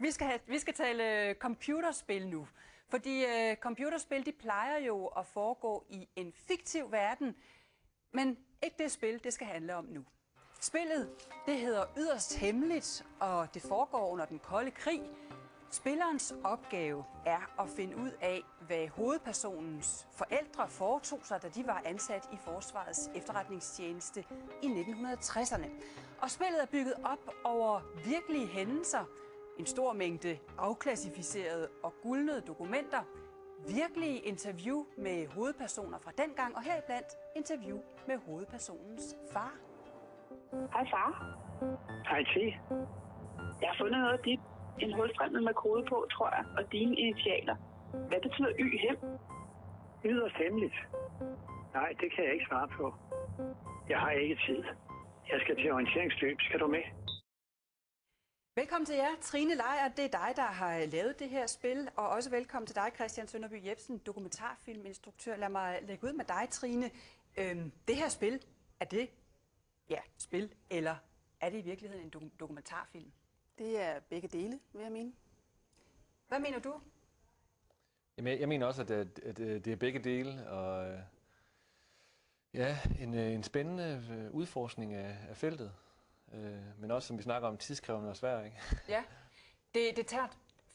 Vi skal tale computerspil nu, fordi computerspil de plejer jo at foregå i en fiktiv verden, men ikke det spil, det skal handle om nu. Spillet, det hedder Yderst Hemmeligt, og det foregår under den kolde krig. Spillerens opgave er at finde ud af, hvad hovedpersonens forældre foretog sig, da de var ansat i Forsvarets efterretningstjeneste i 1960'erne. Og spillet er bygget op over virkelige hændelser, en stor mængde afklassificerede og guldnede dokumenter, virkelige interview med hovedpersoner fra dengang, og heriblandt interview med hovedpersonens far. Hej far. Hej T. Jeg har fundet noget af dit. En hulfremmed med kode på, tror jeg, og dine initialer. Hvad betyder Y-hem? Yderst hemmeligt. Nej, det kan jeg ikke svare på. Jeg har ikke tid. Jeg skal til orienteringsløb. Skal du med? Velkommen til jer, Trine Lejer. Det er dig, der har lavet det her spil. Og også velkommen til dig, Christian Sønderby Jepsen, dokumentarfilminstruktør. Lad mig lægge ud med dig, Trine. Det her spil, er det spil, eller er det i virkeligheden en dokumentarfilm? Det er begge dele, vil jeg mene. Hvad mener du? Jamen, jeg mener også, at det er begge dele, og en spændende udforskning af feltet. Men også, som vi snakker om, tidskrævende og svært, ikke? Ja, det tager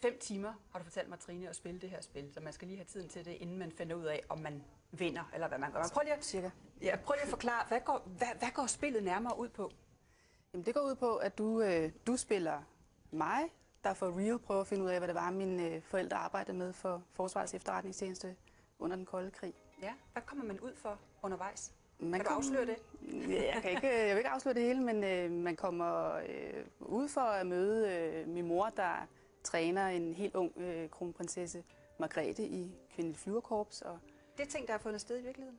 5 timer, har du fortalt mig, Trine, at spille det her spil. Så man skal lige have tiden til det, inden man finder ud af, om man vinder, eller hvad man gør. Prøv lige at forklare, hvad går spillet nærmere ud på? Jamen, det går ud på, at du spiller mig, der for real prøver at finde ud af, hvad det var, mine forældre arbejdede med for Forsvarets efterretningstjeneste under den kolde krig. Ja, hvad kommer man ud for undervejs? Kan du afsløre det? Jeg vil ikke afsløre det hele, men man kommer ud for at møde min mor, der træner en helt ung kronprinsesse Margrethe i Kvindeligt Flyverkorps. Og det er ting, der har fundet sted i virkeligheden?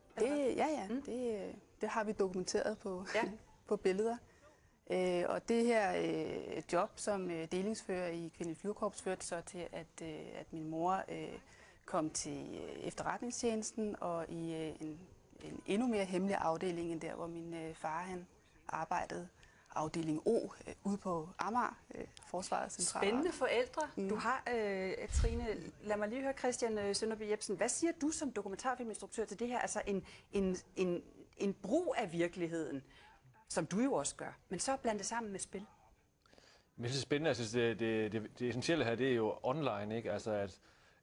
Det har vi dokumenteret på billeder. Og det her job som delingsfører i Kvindeligt Flyverkorps førte så til, at min mor kom til efterretningstjenesten og i en endnu mere hemmelig afdeling end der, hvor min far han arbejdede. Afdeling O ude på Amager, Forsvarets central. Spændende forældre. Du har, Trine, lad mig lige høre Christian Sønderby Jepsen. Hvad siger du som dokumentarfilminstruktør til det her? Altså en brug af virkeligheden, som du jo også gør, men så blande det sammen med spil. Men det er spændende. Altså, det essentielle her, det er jo online, ikke? Altså,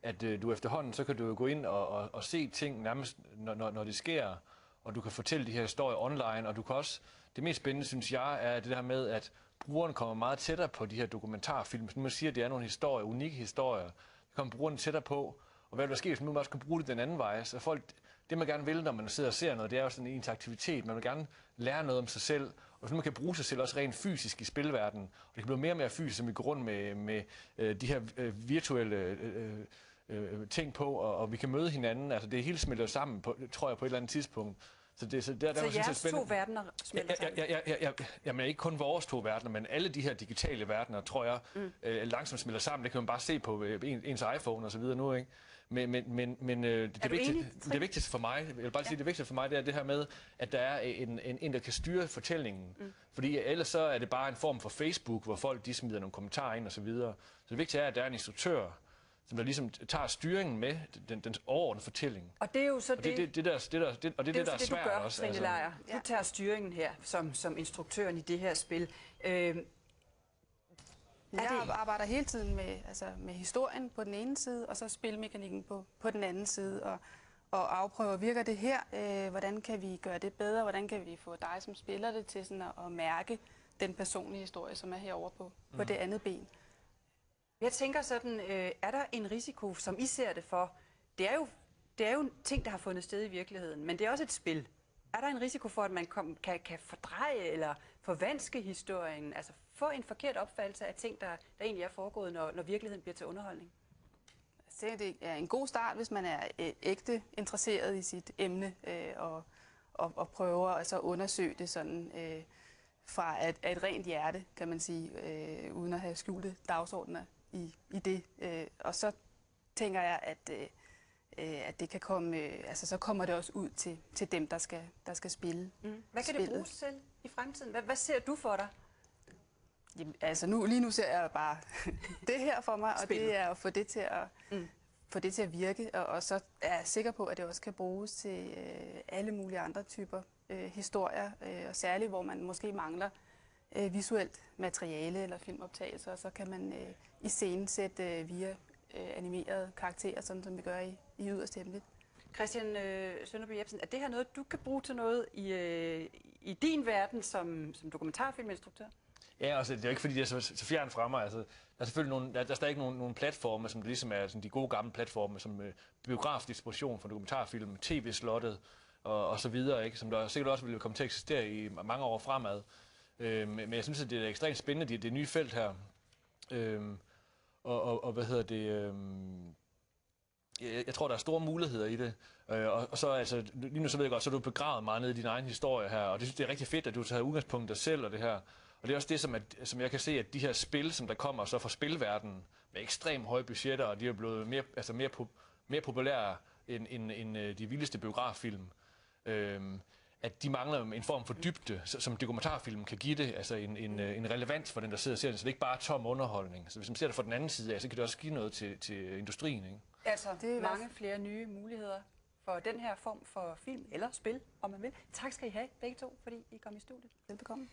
at du efterhånden, så kan du jo gå ind og se ting nærmest, når det sker, og du kan fortælle de her historier online, og du kan også, det mest spændende, synes jeg, er det der med, at brugeren kommer meget tættere på de her dokumentarfilm. Så man siger, at det er nogle historier, unikke historier, der kommer brugeren tættere på, og hvad der sker, hvis man også kan bruge det den anden vej. Så folk, det man gerne vil, når man sidder og ser noget, det er jo sådan en interaktivitet. Man vil gerne lære noget om sig selv, og så man kan bruge sig selv også rent fysisk i spilverdenen. Og det kan blive mere og mere fysisk, som vi går rundt med de her virtuelle ting på, og vi kan møde hinanden. Altså det hele smelter sammen, tror jeg, på et eller andet tidspunkt. Så jeres 2 verdener smelter sammen? Jamen ikke kun vores 2 verdener, men alle de her digitale verdener, tror jeg, langsomt smelter sammen. Det kan man bare se på ens iPhone og så videre nu, ikke? Men det vigtigste for mig, jeg vil bare sige, det vigtigste for mig, det er det her med, at der er en der kan styre fortællingen. Fordi ellers så er det bare en form for Facebook, hvor folk de smider nogle kommentarer ind og så videre. Så det vigtige er, at der er en instruktør, som der ligesom tager styringen med den overordnede fortælling. Og det er jo så det der er svært også. Trine Lejer. Du tager styringen her som instruktøren i det her spil. Jeg arbejder hele tiden med historien på den ene side, og så spilmekanikken på den anden side, og afprøver, virker det her? Hvordan kan vi gøre det bedre? Hvordan kan vi få dig, som spiller det, til sådan at mærke den personlige historie, som er herovre på det andet ben? Jeg tænker sådan, er der en risiko, som I ser det for? Det er jo ting, der har fundet sted i virkeligheden, men det er også et spil. Er der en risiko for, at man kan fordreje eller forvanske historien, altså få en forkert opfattelse af ting, der egentlig er foregået, når virkeligheden bliver til underholdning? Det er en god start, hvis man er ægte interesseret i sit emne og prøver altså at undersøge det sådan fra et rent hjerte, kan man sige, uden at have skjulte dagsordner i det. Og så tænker jeg, at det kan komme, altså så kommer det også ud til dem, der skal spille. Hvad kan det bruges til i fremtiden? Hvad ser du for dig? Jamen, altså lige nu ser jeg bare det her for mig, og det er at få det til at, virke, og så er jeg sikker på, at det også kan bruges til alle mulige andre typer historier, og særligt hvor man måske mangler visuelt materiale eller filmoptagelser, og så kan man iscenesætte via animerede karakterer, sådan som vi gør i Yderst Hemmeligt. Christian Sønderby Jebsen, er det her noget, du kan bruge til noget i din verden som dokumentarfilminstruktør? Ja, altså, det er jo ikke fordi, det er så fjern fra mig. Altså, der er selvfølgelig der er stadig nogle platforme, som ligesom er sådan de gode gamle platforme, som biografdistribution for dokumentarfilm, tv-slottet og så videre, ikke? Som der sikkert også vil komme til at eksistere i mange år fremad. Men jeg synes, at det er ekstremt spændende, det nye felt her. Og hvad hedder det? Jeg tror, der er store muligheder i det. Og så altså, lige nu så ved jeg godt, så er du begravet meget ned i din egen historie her, og det er rigtig fedt, at du tager udgangspunkt i dig selv og det her. Og det er også det, som jeg kan se, at de her spil, som der kommer så fra spilverdenen, med ekstremt høje budgetter, og de er blevet mere populære end de vildeste biograffilm, at de mangler en form for dybde, som dokumentarfilm kan give det, altså en relevans for den, der sidder og ser den, så det er ikke bare tom underholdning. Så hvis man ser det fra den anden side af, så kan det også give noget til industrien, ikke? Altså, det er mange flere nye muligheder for den her form for film eller spil, om man vil. Tak skal I have, begge to, fordi I kom i studiet. Velbekomme.